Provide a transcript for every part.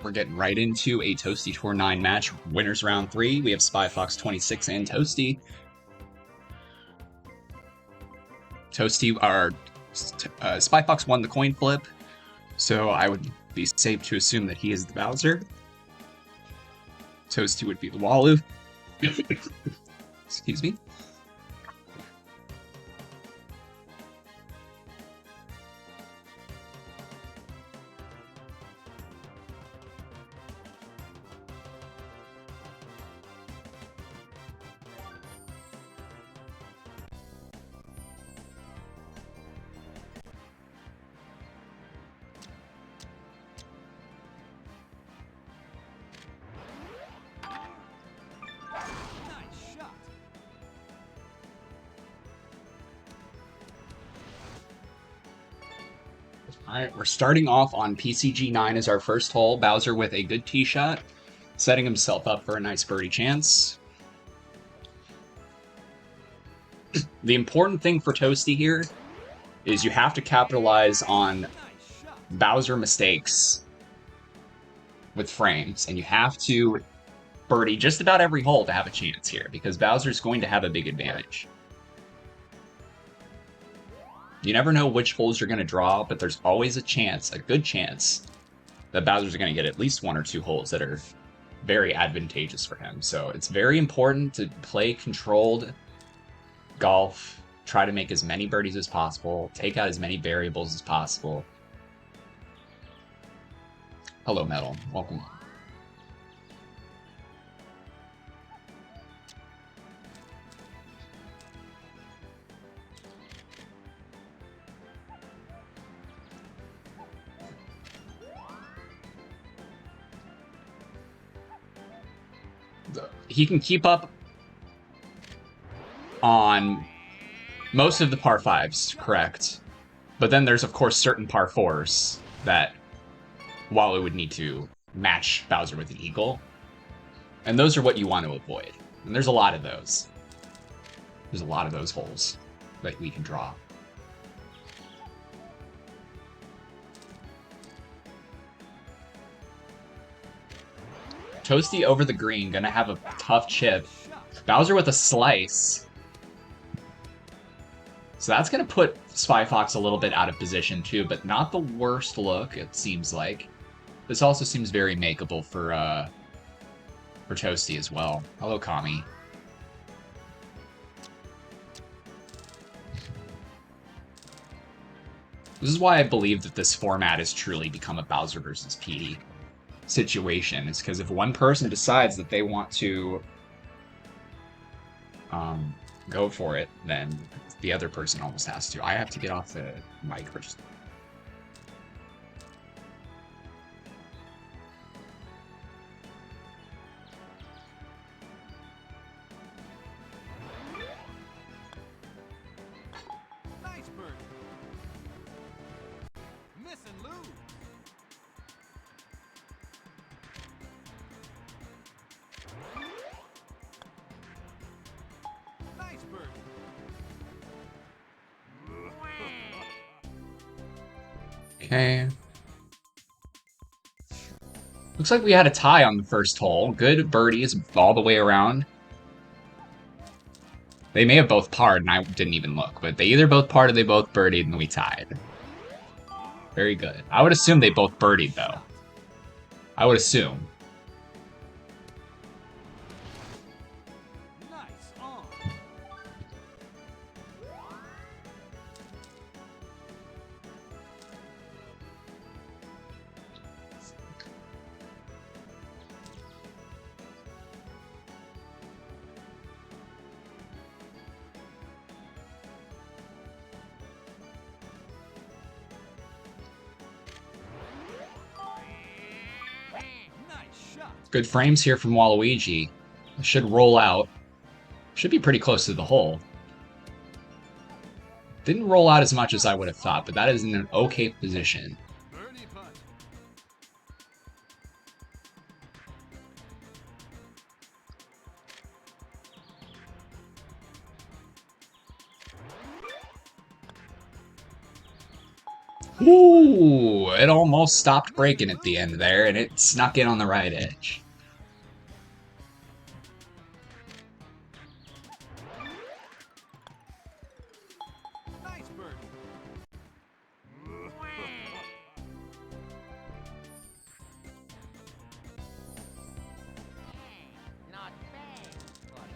We're getting right into a Toasty Tour 9 match. Winners round 3. We have spyfox26 and Toasty. Spyfox won the coin flip, so I would be safe to assume that he is the Bowser. Toasty would be the Walu. Excuse me. Alright, we're starting off on PCG9 as our first hole. Bowser with a good tee shot, setting himself up for a nice birdie chance. The important thing for Toasty here is you have to capitalize on Bowser mistakes with frames, and you have to birdie just about every hole to have a chance here, because Bowser's going to have a big advantage. You never know which holes you're going to draw, but there's always a chance, a good chance, that Bowser's going to get at least 1 or 2 holes that are very advantageous for him. So it's very important to play controlled golf, try to make as many birdies as possible, take out as many variables as possible. Hello, Metal. Welcome. He can keep up on most of the par 5s, correct? But then there's, of course, certain par 4s that Walu would need to match Bowser with an eagle. And those are what you want to avoid. And there's a lot of those. There's a lot of those holes that we can draw. Toasty over the green, gonna have a tough chip. Bowser with a slice. So that's gonna put Spyfox a little bit out of position too, but not the worst look, it seems like. This also seems very makeable for Toasty as well. Hello, Kami. This is why I believe that this format has truly become a Bowser versus Petey situation. Is because if one person decides that they want to go for it, then the other person almost has to. I have to get off the mic for just... Nice bird. Miss and lose. Nice bird. Okay. Looks like we had a tie on the first hole. Good birdies all the way around. They may have both parred, and I didn't even look, but they either both parred or they both birdied, and we tied. Very good. I would assume they both birdied, though. I would assume. Nice on. Nice shot. Good frames here from Waluigi. Should roll out. Should be pretty close to the hole. Didn't roll out as much as I would have thought, but that is in an okay position. Birdie putt. Ooh! it almost stopped breaking at the end there, and it snuck in on the right edge. Nice birdie. Not bad for you.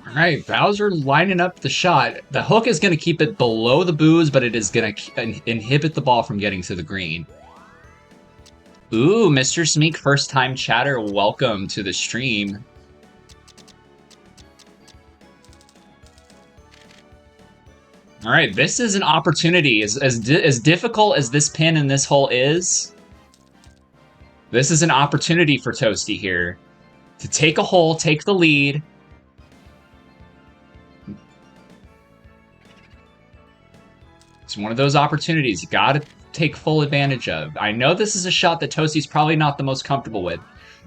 Alright, Bowser lining up the shot. The hook is going to keep it below the booze, but it is going to inhibit the ball from getting to the green. Ooh, Mr. Smeek, first time chatter, welcome to the stream. Alright, this is an opportunity. As difficult as this pin in this hole is, this is an opportunity for Toasty here to take a hole, take the lead. It's one of those opportunities you gotta take full advantage of. I know this is a shot that Toasty's probably not the most comfortable with.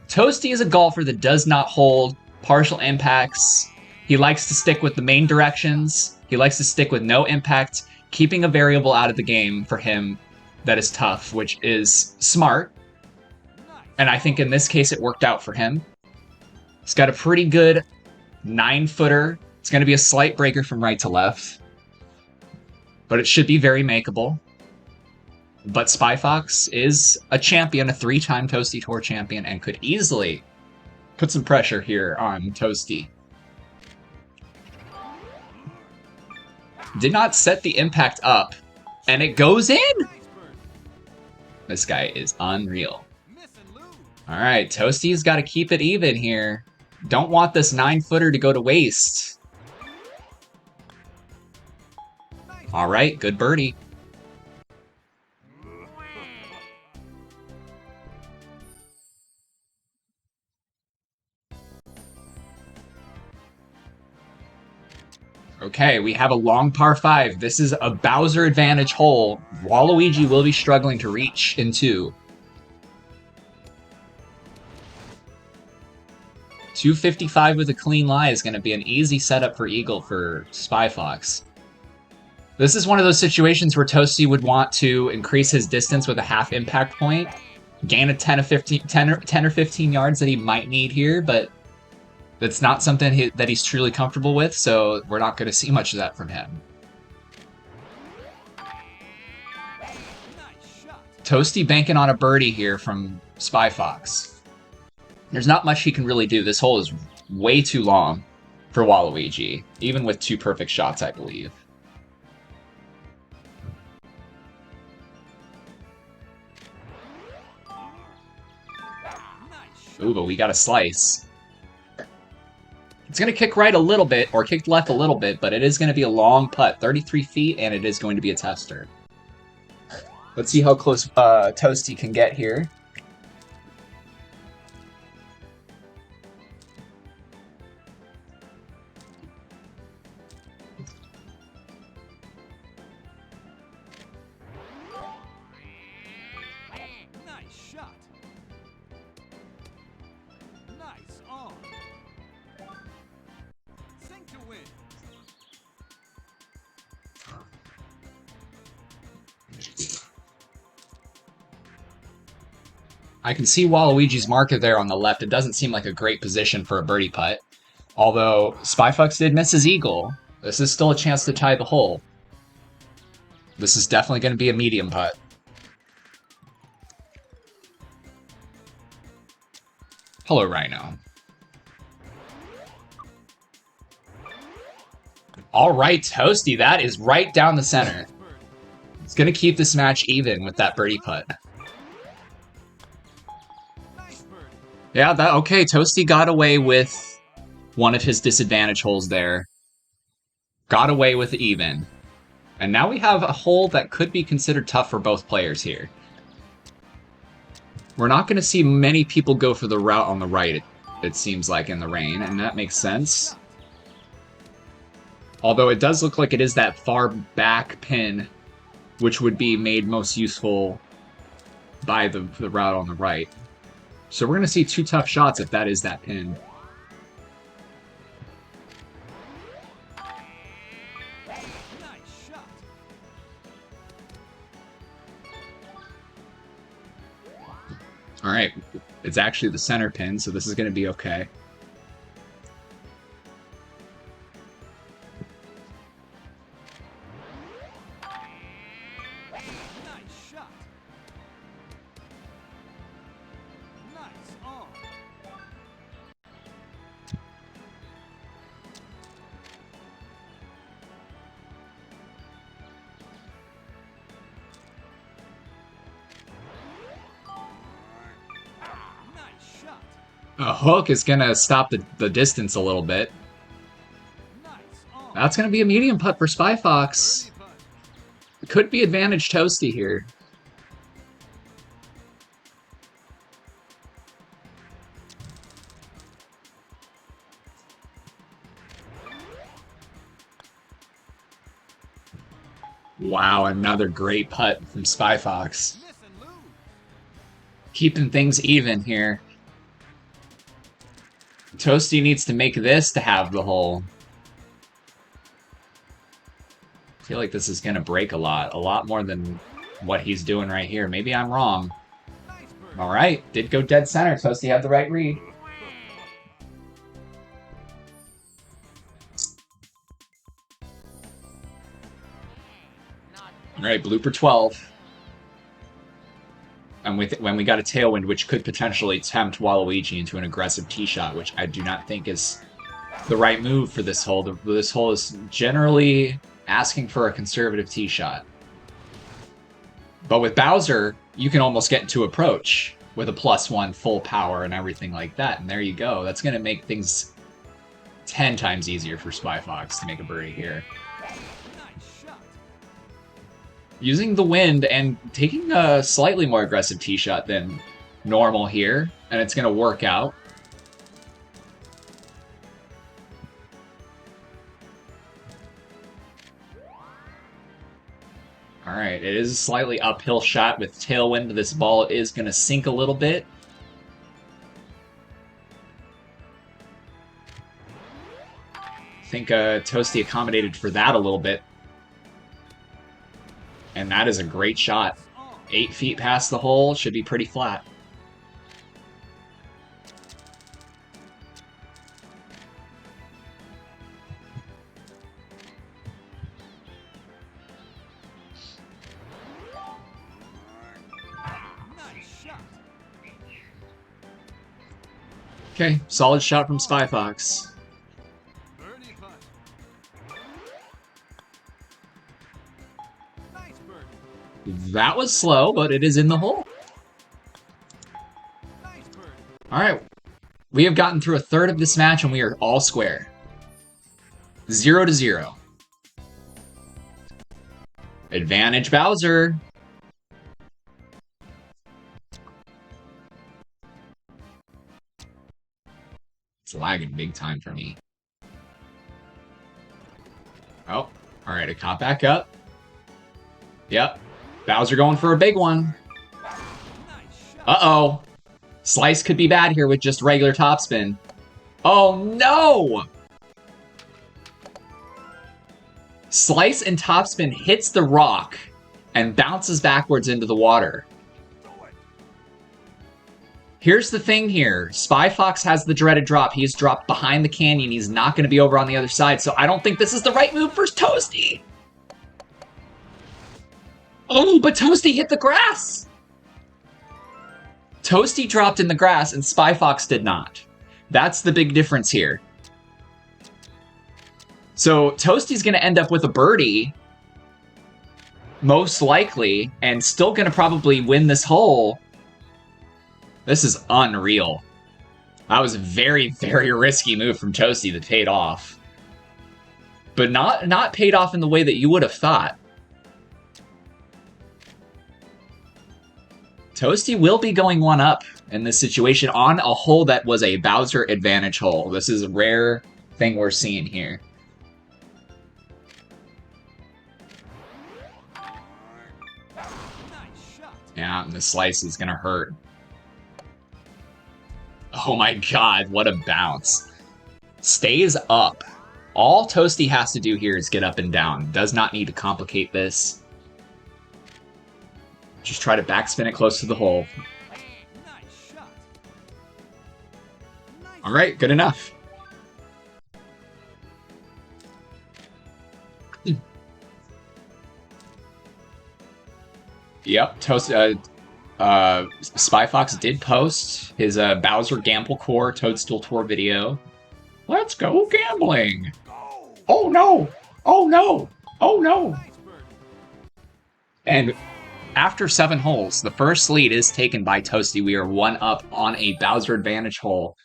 Toasty is a golfer that does not hold partial impacts. He likes to stick with the main directions. He likes to stick with no impact, keeping a variable out of the game for him that is tough, which is smart. And I think in this case it worked out for him. He's got a pretty good 9-footer. It's going to be a slight breaker from right to left, but it should be very makeable. But Spyfox is a champion, a 3-time Toasty Tour champion, and could easily put some pressure here on Toasty. Did not set the impact up, and it goes in! Nice birdie. This guy is unreal. Miss and lose. Alright, Toasty's got to keep it even here. Don't want this 9-footer to go to waste. Nice. Alright, good birdie. Okay, we have a long par 5. This is a Bowser advantage hole. Waluigi will be struggling to reach in 2. 255 with a clean lie is going to be an easy setup for Eagle for Spyfox. This is one of those situations where Toasty would want to increase his distance with a half impact point, gain a 10 or 15 yards that he might need here, but that's not something that he's truly comfortable with, so we're not going to see much of that from him. Nice shot. Toasty banking on a birdie here from Spyfox. There's not much he can really do. This hole is way too long for Waluigi, even with 2 perfect shots, I believe. Nice shot. Ooh, but we got a slice. It's going to kick right a little bit, or kick left a little bit, but it is going to be a long putt, 33 feet, and it is going to be a tester. Let's see how close Toasty can get here. Nice shot. Nice on. Sink to win. I can see Waluigi's marker there on the left. It doesn't seem like a great position for a birdie putt. Although Spyfox did miss his eagle, this is still a chance to tie the hole. This is definitely going to be a medium putt. Hello, Rhino. All right, Toasty, that is right down the center. Nice birdie. It's going to keep this match even with that birdie putt. Nice birdie. Yeah, okay, Toasty got away with one of his disadvantage holes there. Got away with even. And now we have a hole that could be considered tough for both players here. We're not going to see many people go for the route on the right, it seems like, in the rain, and that makes sense. Although it does look like it is that far back pin which would be made most useful by the route on the right. So we're going to see 2 tough shots if that is that pin. Nice shot. All right, it's actually the center pin, so this is going to be okay. Nice shot. Nice on. Nice shot. A hook is going to stop the distance a little bit. Nice on. That's going to be a medium putt for Spyfox. Birdie putt. Could be advantage Toasty here. Wow, another great putt from Spyfox. Miss and lose. Keeping things even here. Toasty needs to make this to have the hole. I feel like this is going to break a lot more than what he's doing right here. Maybe I'm wrong. Nice birdie. All right, did go dead center. Toasty had the right read. Not All right, blooper 12. And when we got a tailwind, which could potentially tempt Waluigi into an aggressive tee shot, which I do not think is the right move for this hole. This hole is generally asking for a conservative tee shot. But with Bowser, you can almost get into approach with a +1 full power and everything like that. And there you go. That's going to make things 10 times easier for Spyfox to make a birdie here. Nice shot. Using the wind and taking a slightly more aggressive tee shot than normal here, and it's going to work out. All right, it is a slightly uphill shot with tailwind. This ball is going to sink a little bit. I think Toasty accommodated for that a little bit. And that is a great shot. 8 feet past the hole, should be pretty flat. Nice shot. Okay, solid shot from Spyfox. Birdie putt. Nice birdie. That was slow, but it is in the hole. Nice birdie. All right, we have gotten through a third of this match, and we are all square. 0-0. Advantage Bowser. It's lagging big time for me. Oh, all right, it caught back up. Yep, Bowser going for a big one. Nice shot. Uh-oh. Slice could be bad here with just regular topspin. Oh, no! Slice and topspin hits the rock and bounces backwards into the water. Here's the thing here. Spyfox has the dreaded drop. He is dropped behind the canyon. He's not going to be over on the other side, so I don't think this is the right move for Toasty. Oh, but Toasty hit the grass! Toasty dropped in the grass and Spyfox did not. That's the big difference here. So Toasty's going to end up with a birdie, most likely, and still going to probably win this hole. This is unreal. That was a very, very risky move from Toasty that paid off. But not paid off in the way that you would have thought. Toasty will be going one up in this situation on a hole that was a Bowser advantage hole. This is a rare thing we're seeing here. Yeah, and the slice is gonna hurt. Oh my god, what a bounce. Stays up. All Toasty has to do here is get up and down. Does not need to complicate this. Just try to backspin it close to the hole. Nice shot. Nice. Alright, good enough. Yep, Spyfox did post his Bowser Gamble Core Toadstool Tour video. Let's go gambling! Go. Oh no! Oh no! Oh no! Nice birdie. And after 7 holes, the first lead is taken by Toasty. We are 1 up on a Bowser advantage hole.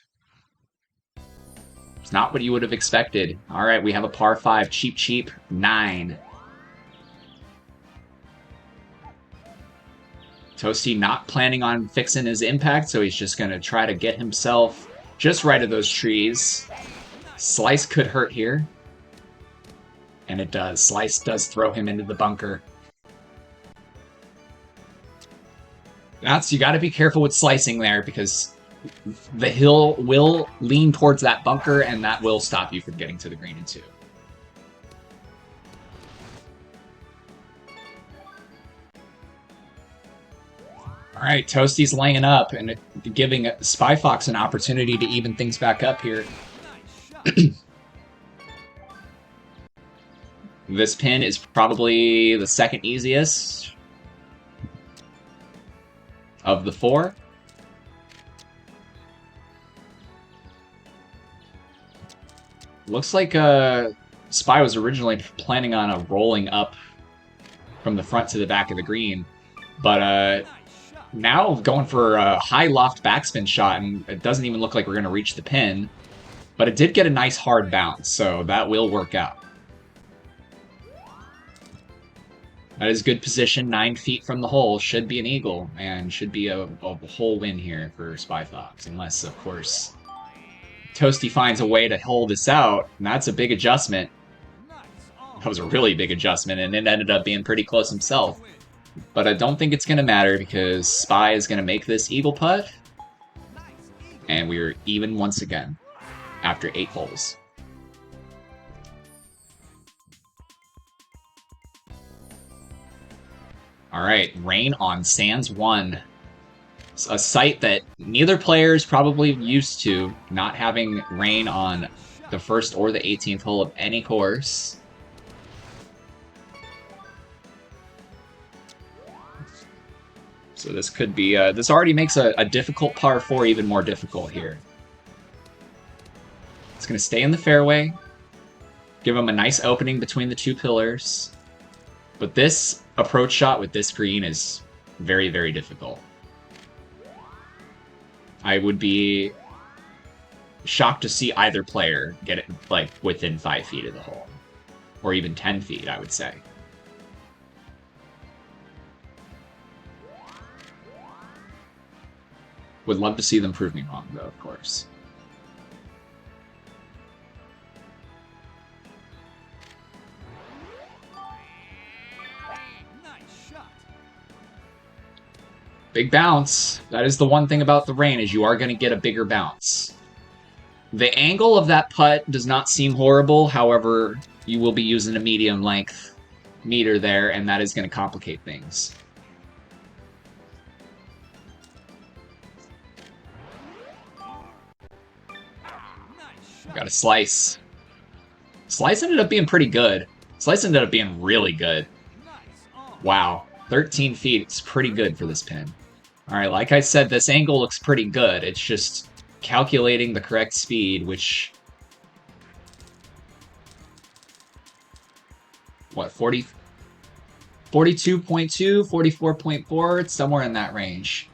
It's not what you would have expected. Alright, we have a par 5. Cheap, 9. Toasty not planning on fixing his impact, so he's just going to try to get himself just right of those trees. Slice could hurt here. And it does. Slice does throw him into the bunker. You got to be careful with slicing there, because the hill will lean towards that bunker, and that will stop you from getting to the green in 2. Alright, Toasty's laying up and giving Spyfox an opportunity to even things back up here. Nice shot. This pin is probably the second easiest of the 4. Looks like Spy was originally planning on a rolling up from the front to the back of the green, but Nice shot. now going for a high loft backspin shot, and it doesn't even look like we're going to reach the pin, but it did get a nice hard bounce, so that will work out. That is good position, 9 feet from the hole, should be an eagle, and should be a whole win here for Spyfox, unless, of course, Toasty finds a way to hold this out, and that's a big adjustment. Nice on. That was a really big adjustment, and it ended up being pretty close himself. Win. But I don't think it's going to matter, because Spy is going to make this eagle putt, Nice eagle. and we're even once again, after 8 holes. Alright, Rain on Sands 1. It's a site that neither player is probably used to, not having rain on the first or the 18th hole of any course. So this could be, this already makes a difficult par 4 even more difficult here. It's going to stay in the fairway, give him a nice opening between the 2 pillars. But this approach shot with this green is very, very difficult. I would be shocked to see either player get it like within 5 feet of the hole, or even 10 feet, I would say. Would love to see them prove me wrong, though, of course. Nice shot. Big bounce. That is the one thing about the rain, is you are going to get a bigger bounce. The angle of that putt does not seem horrible, however, you will be using a medium length meter there, and that is going to complicate things. Nice shot. Got a slice. Slice ended up being pretty good. Slice ended up being really good. Nice on. Wow. 13 feet. It's pretty good for this pin. Alright, like I said, this angle looks pretty good. It's just calculating the correct speed, which... What, 40... 42.2, 44.4? It's somewhere in that range.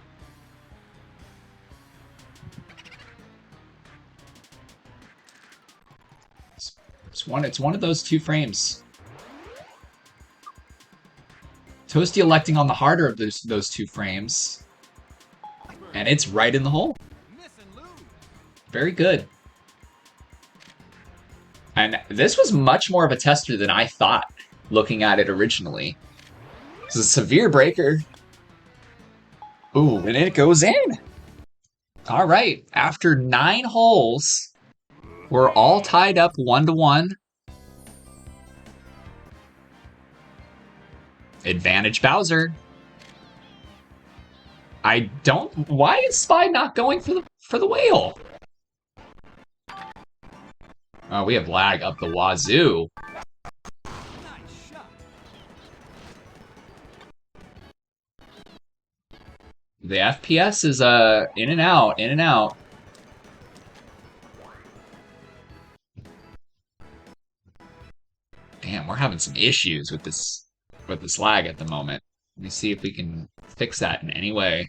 It's one of those 2 frames. Toasty electing on the harder of those 2 frames. And it's right in the hole. Miss and lose. Very good. And this was much more of a tester than I thought, looking at it originally. This is a severe breaker. Ooh, and it goes in. All right. After 9 holes, we're all tied up 1-1. Advantage Bowser. I don't. Why is Spy not going for the whale? Oh, we have lag up the wazoo. Nice shot. The FPS is in and out, in and out. Damn, we're having some issues with this lag at the moment. Let me see if we can fix that in any way.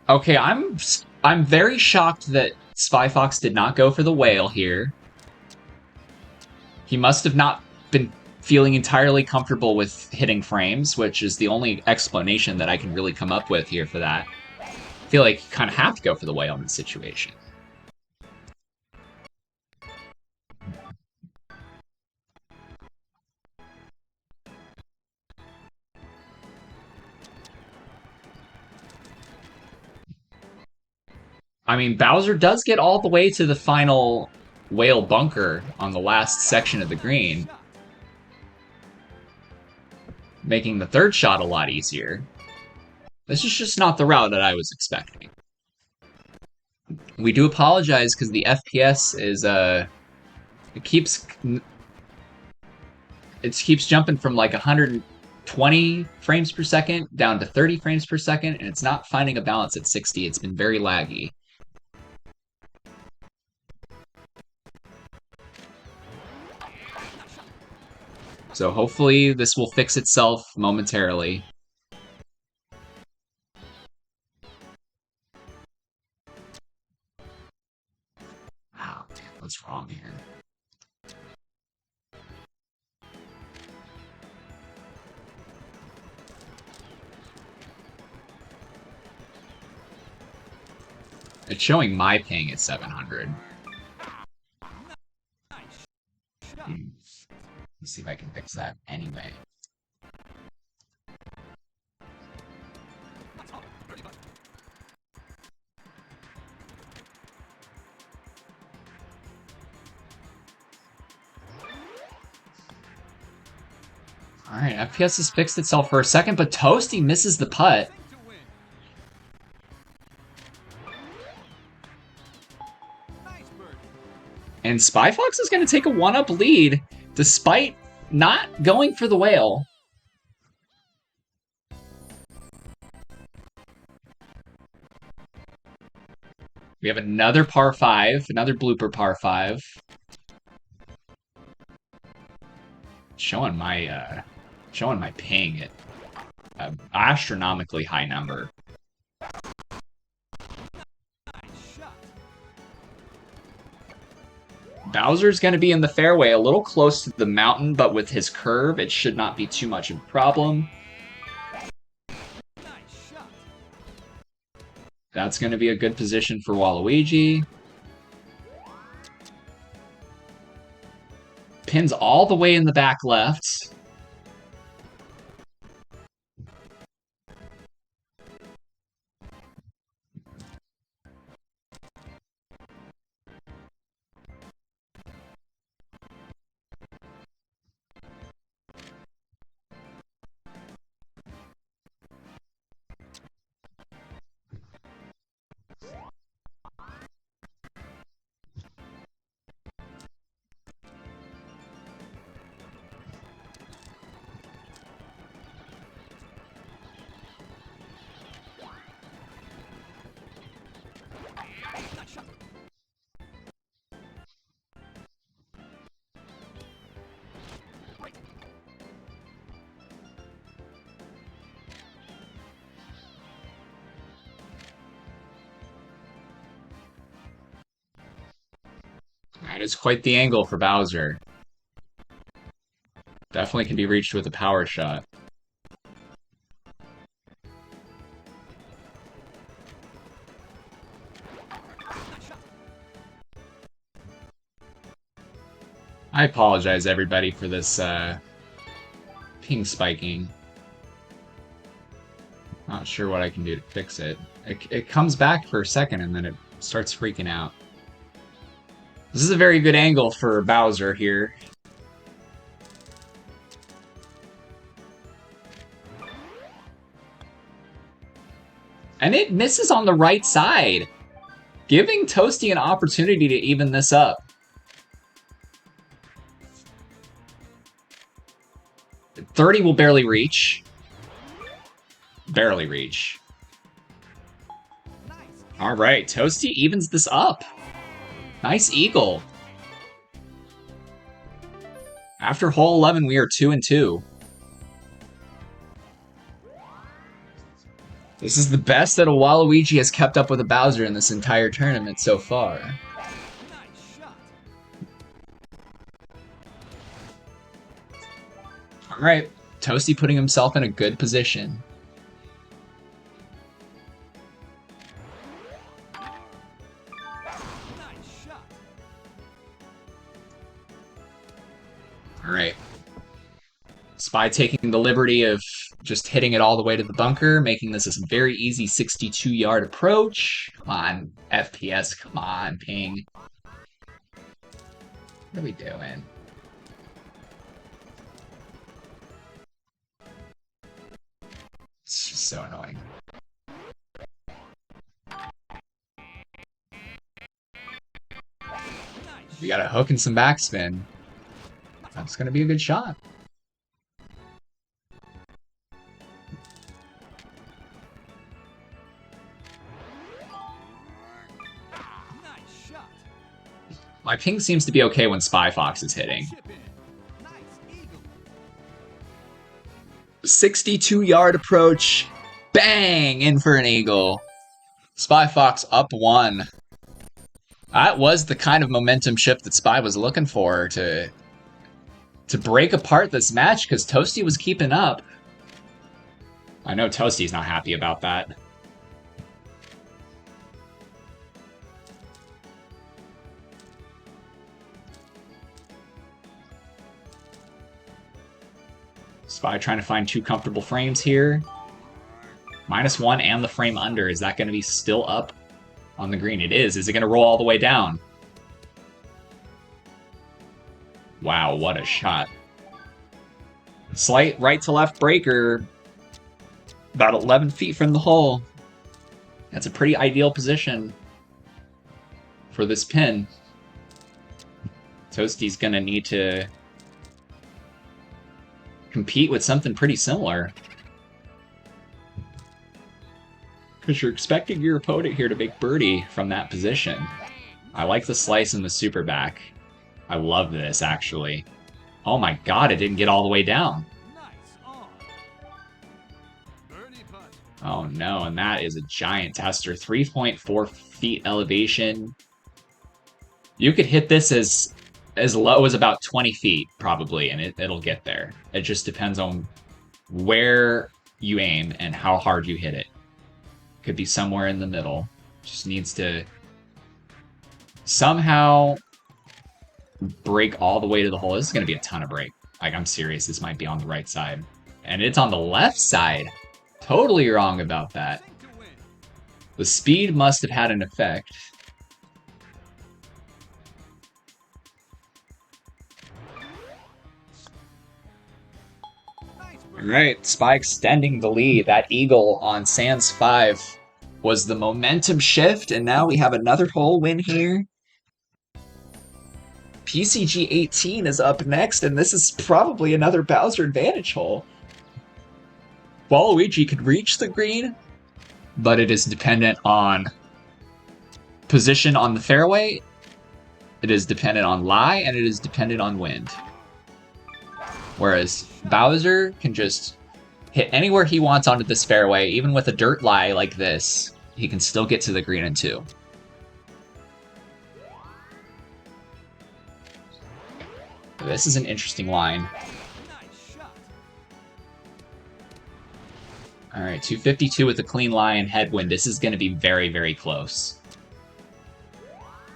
Okay, I'm very shocked that Spyfox did not go for the whale here. He must have not been feeling entirely comfortable with hitting frames, which is the only explanation that I can really come up with here for that. I feel like you kind of have to go for the whale in this situation. I mean, Bowser does get all the way to the final whale bunker on the last section of the green, making the third shot a lot easier. This is just not the route that I was expecting. We do apologize because the FPS is it keeps jumping from like 120 frames per second down to 30 frames per second, and it's not finding a balance at 60. It's been very laggy. So hopefully this will fix itself momentarily. Wow, damn, what's wrong here? It's showing my ping at 700. Let's see if I can fix that anyway. Alright, FPS has fixed itself for a second, but Toasty misses the putt. To win. Nice birdie. And Spyfox is going to take a 1-up lead, despite not going for the whale. We have another par 5, another blooper par 5. Showing my ping at an astronomically high number. Nice shot. Bowser's going to be in the fairway, a little close to the mountain, but with his curve, it should not be too much of a problem. Nice shot. That's going to be a good position for Waluigi. Pins all the way in the back left. Nice shot. That is quite the angle for Bowser. Definitely can be reached with a power shot. Nice shot. I apologize, everybody, for this ping spiking. Not sure what I can do to fix it. It comes back for a second and then it starts freaking out. This is a very good angle for Bowser here. And it misses on the right side, giving Toasty an opportunity to even this up. $30 will barely reach. Barely reach. All right, Toasty evens this up. Nice eagle. After hole 11, we are 2-2. This is the best that a Waluigi has kept up with a Bowser in this entire tournament so far. Nice shot. Alright, Toasty putting himself in a good position. Nice shot. Alright. Spy taking the liberty of just hitting it all the way to the bunker, making this a very easy 62-yard approach. Come on, FPS, come on, ping. What are we doing? It's just so annoying. We got a hook and some backspin. That's gonna be a good shot. Nice shot. My ping seems to be okay when Spy Fox is hitting. Chip in. Nice eagle. 62-yard approach. Bang! In for an eagle. Spy Fox up 1. That was the kind of momentum shift that Spy was looking for to break apart this match, because Toasty was keeping up. I know Toasty's not happy about that. Spy trying to find 2 comfortable frames here. -1 and the frame under. Is that going to be still up on the green? It is. Is it going to roll all the way down? Wow, what a shot. Slight right to left breaker. About 11 feet from the hole. That's a pretty ideal position for this pin. Toasty's going to need to compete with something pretty similar. Because you're expecting your opponent here to make birdie from that position. I like the slice and the super back. I love this, actually. Oh my god, it didn't get all the way down. Nice on. Birdie putt. Oh no, and that is a giant tester. 3.4 feet elevation. You could hit this as low as about 20 feet, probably, and it'll get there. It just depends on where you aim and how hard you hit it. Could be somewhere in the middle. Just needs to somehow break all the way to the hole. This is going to be a ton of break. Like, I'm serious. This might be on the right side. And it's on the left side. Totally wrong about that. Sink to win. The speed must have had an effect. Nice All birdie. right, Spy extending the lead. That eagle on Sands 5 was the momentum shift, and now we have another hole win here. PCG 18 is up next, and this is probably another Bowser advantage hole. Waluigi could reach the green, but it is dependent on position on the fairway, it is dependent on lie, and it is dependent on wind. Whereas Bowser can just hit anywhere he wants onto this fairway, even with a dirt lie like this, he can still get to the green in 2. This is an interesting line. Nice shot. All right, 252 with a clean lie and headwind. This is going to be very, very close.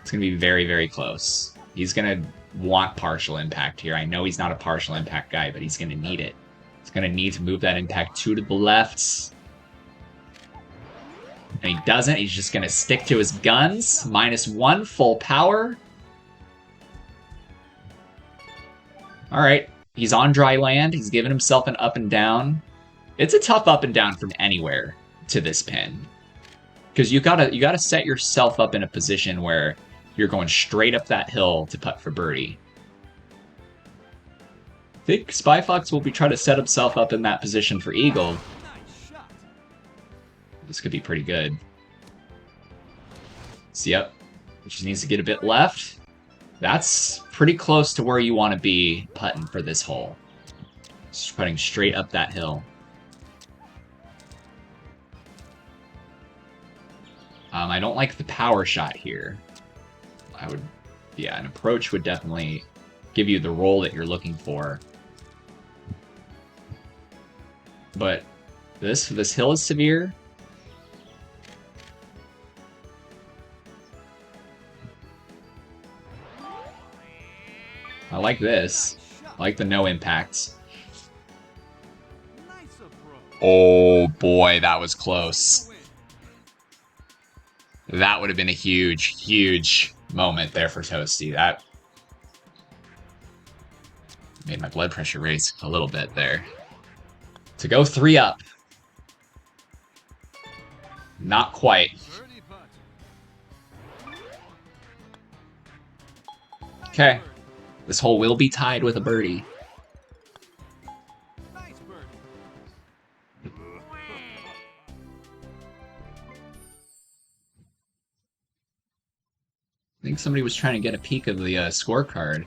It's going to be very, very close. He's going to want partial impact here. I know he's not a partial impact guy, but he's going to need it. He's going to need to move that impact 2 to the left. And he doesn't. He's just going to stick to his guns. -1 full power. All right. He's on dry land. He's given himself an up and down. It's a tough up and down from anywhere to this pin. Because you gotta set yourself up in a position where you're going straight up that hill to putt for birdie. I think Spyfox will be trying to set himself up in that position for eagle. Nice shot. This could be pretty good. So, yep. He just needs to get a bit left. That's pretty close to where you want to be putting for this hole. Just putting straight up that hill. I don't like the power shot here. An approach would definitely give you the roll that you're looking for. But this hill is severe. I like this. I like the no impacts. Nice approach. Oh boy, that was close. That would have been a huge, huge moment there for Toasty. That made my blood pressure raise a little bit there. To go 3 up. Not quite. Birdie putt. Okay. This hole will be tied with a birdie. Nice birdie. I think somebody was trying to get a peek of the scorecard.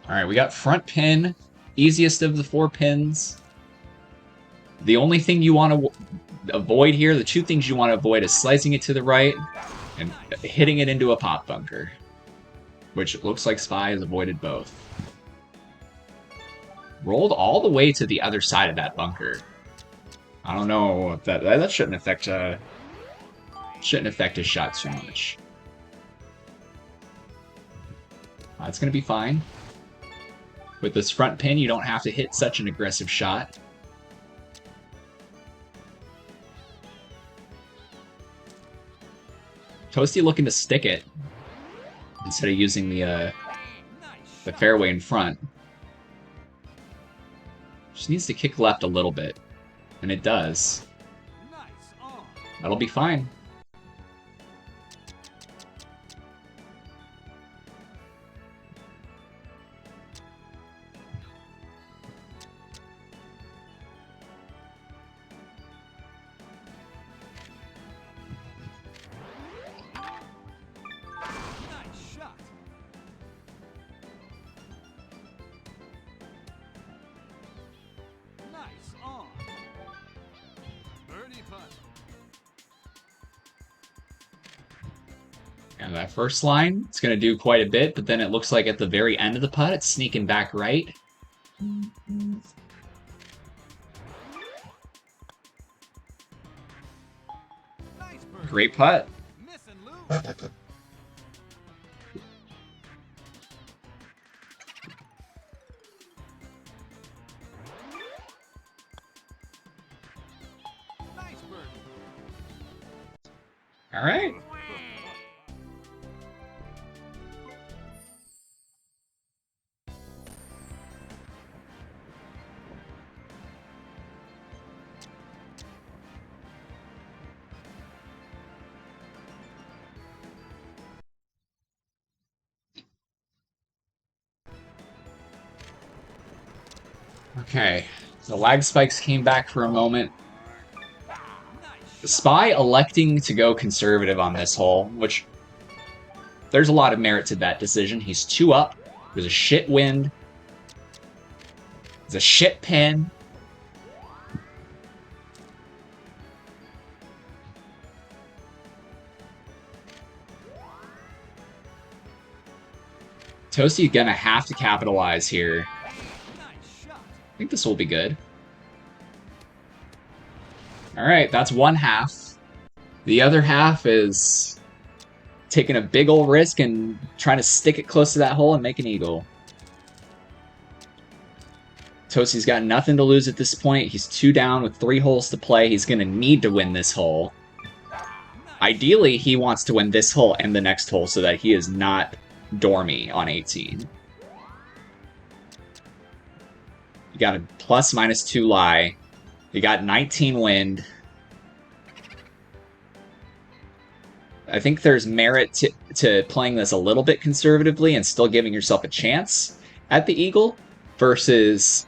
Alright, we got front pin. Easiest of the 4 pins. The only thing you want to avoid here, the 2 things you want to avoid is slicing it to the right and hitting it into a pop bunker. Which it looks like Spy has avoided both. Rolled all the way to the other side of that bunker. I don't know if that shouldn't affect his shot too much. That's gonna be fine. With this front pin, you don't have to hit such an aggressive shot. Toasty looking to stick it instead of using the fairway in front. Just needs to kick left a little bit, and it does. Nice on. That'll be fine. Nice shot. Nice on. Birdie putt. And that first line, it's going to do quite a bit, but then it looks like at the very end of the putt, it's sneaking back right. Nice birdie. Great putt. Miss and lose. Nice birdie. All right. Okay, the lag spikes came back for a moment. Spy electing to go conservative on this hole, which there's a lot of merit to that decision. He's 2 up. There's a shit wind. There's a shit pin. Toasty gonna have to capitalize here. Nice shot. I think this will be good. Alright, that's one half. The other half is taking a big old risk and trying to stick it close to that hole and make an eagle. Toasty's got nothing to lose at this point. He's 2 down with 3 holes to play. He's going to need to win this hole. Ideally, he wants to win this hole and the next hole so that he is not dormy on 18. You got a ±2 lie. You got 19 wind. I think there's merit to playing this a little bit conservatively and still giving yourself a chance at the eagle versus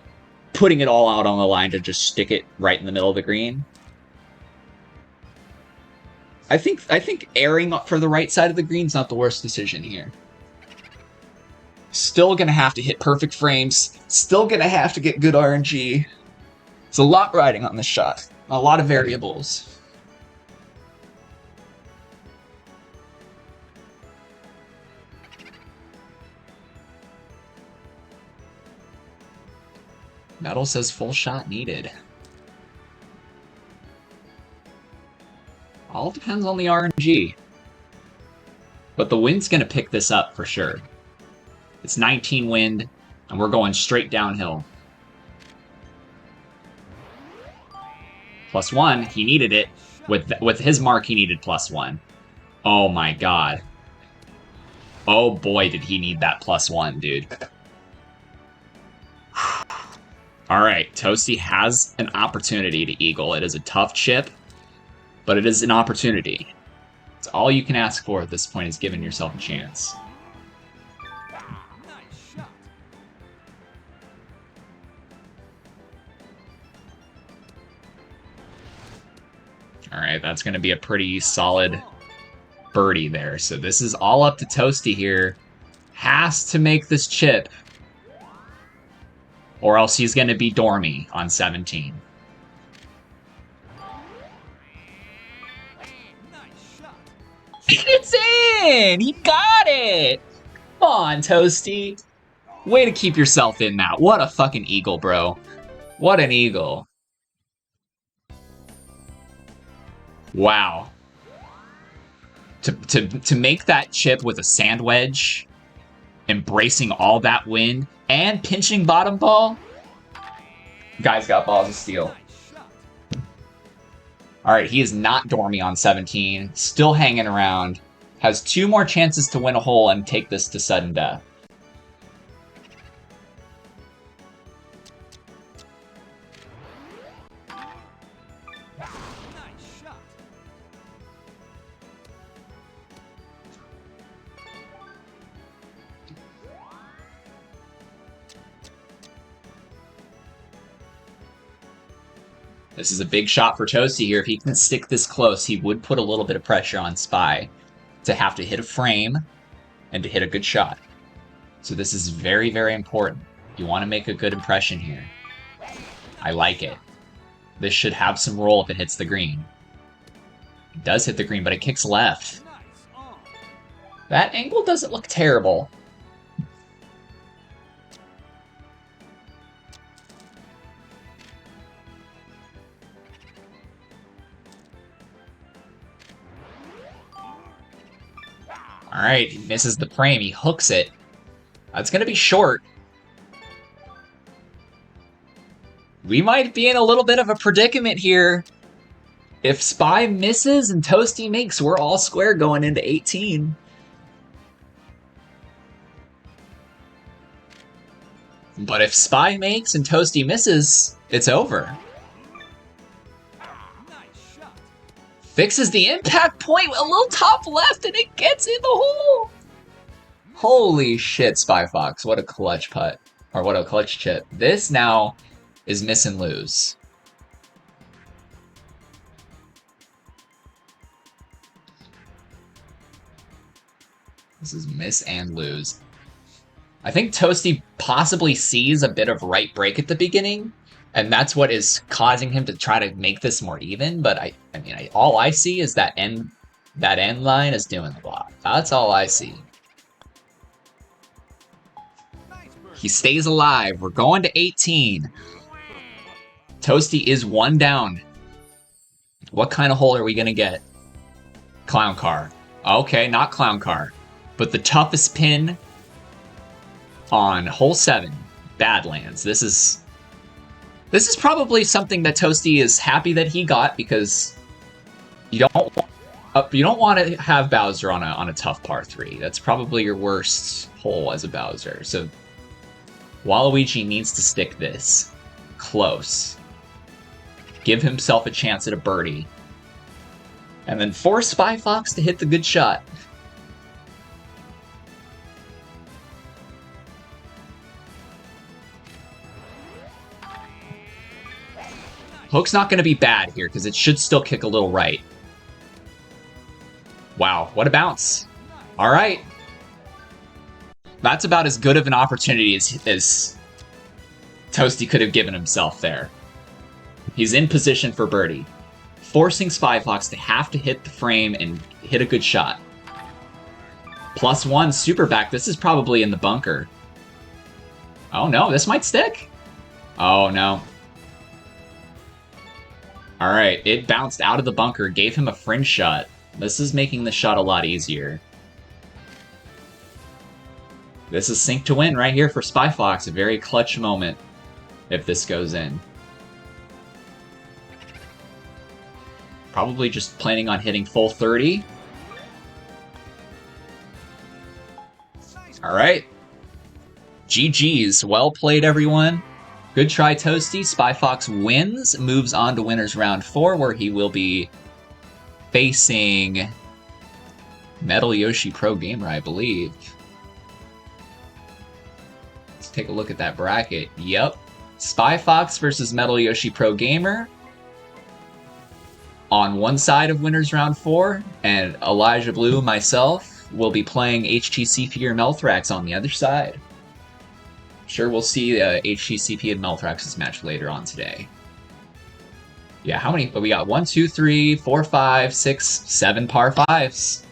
putting it all out on the line to just stick it right in the middle of the green. I think airing for the right side of the green is not the worst decision here. Still gonna have to hit perfect frames. Still gonna have to get good RNG. It's a lot riding on this shot. A lot of variables. Metal says full shot needed. All depends on the RNG. But the wind's going to pick this up for sure. It's 19 wind, and we're going straight downhill. +1, he needed it. With his mark, he needed +1. Oh my god. Oh boy, did he need that +1, dude. Alright, Toasty has an opportunity to eagle. It is a tough chip, but it is an opportunity. It's all you can ask for at this point is giving yourself a chance. Nice shot. Alright, that's going to be a pretty solid birdie there. So this is all up to Toasty here. Has to make this chip, or else he's going to be dormy on 17. Nice shot. It's in! He got it! Come on, Toasty. Way to keep yourself in that. What a fucking eagle, bro. What an eagle. Wow. To make that chip with a sand wedge, embracing all that wind, and pinching bottom ball, guy's got balls of steel. Nice shot. Alright, he is not dormy on 17, still hanging around, has 2 more chances to win a hole and take this to sudden death. Nice shot. This is a big shot for Toasty here. If he can stick this close, he would put a little bit of pressure on Spy to have to hit a frame and to hit a good shot. So this is very, very important. You want to make a good impression here. I like it. This should have some roll if it hits the green. It does hit the green, but it kicks left. Nice on. That angle doesn't look terrible. Alright, he misses the frame. He hooks it. That's going to be short. We might be in a little bit of a predicament here. If Spy misses and Toasty makes, we're all square going into 18. But if Spy makes and Toasty misses, it's over. Nice shot. Fixes the impact point with a little top left, and it gets in the hole. Holy shit, Spy Fox. What a clutch putt. Or what a clutch chip. This now is miss and lose. This is miss and lose. I think Toasty possibly sees a bit of right break at the beginning, and that's what is causing him to try to make this more even. But I mean, all I see is that end line is doing the block. That's all I see. Nice bird. He stays alive. We're going to 18. Toasty is 1 down. What kind of hole are we gonna get? Clown car. Okay, not Clown Car. But the toughest pin on hole 7, Badlands. This is probably something that Toasty is happy that he got, because you don't want to have Bowser on a tough par 3. That's probably your worst hole as a Bowser. So Waluigi needs to stick this close. Give himself a chance at a birdie. And then force Spy Fox to hit the good shot. Hook's not going to be bad here, because it should still kick a little right. Wow, what a bounce. All right. That's about as good of an opportunity as Toasty could have given himself there. He's in position for birdie, forcing Spy Fox to have to hit the frame and hit a good shot. +1 super back. This is probably in the bunker. Oh no, this might stick. Oh no. Alright, it bounced out of the bunker, gave him a fringe shot. This is making the shot a lot easier. This is sink to win right here for Spy Fox. A very clutch moment if this goes in. Probably just planning on hitting full 30. Alright. GG's. Well played, everyone. Good try, Toasty. Spy Fox wins, moves on to winners round 4, where he will be facing Metal Yoshi Pro Gamer, I believe. Let's take a look at that bracket. Yep. Spy Fox versus Metal Yoshi Pro Gamer on one side of winners round 4, and Elijah Blue, myself, will be playing HTCP or Melthrax on the other side. Sure, we'll see HTCP and Melthrax's match later on today. Yeah, how many? We got 1, 2, 3, 4, 5, 6, 7 par 5s.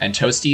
And Toasty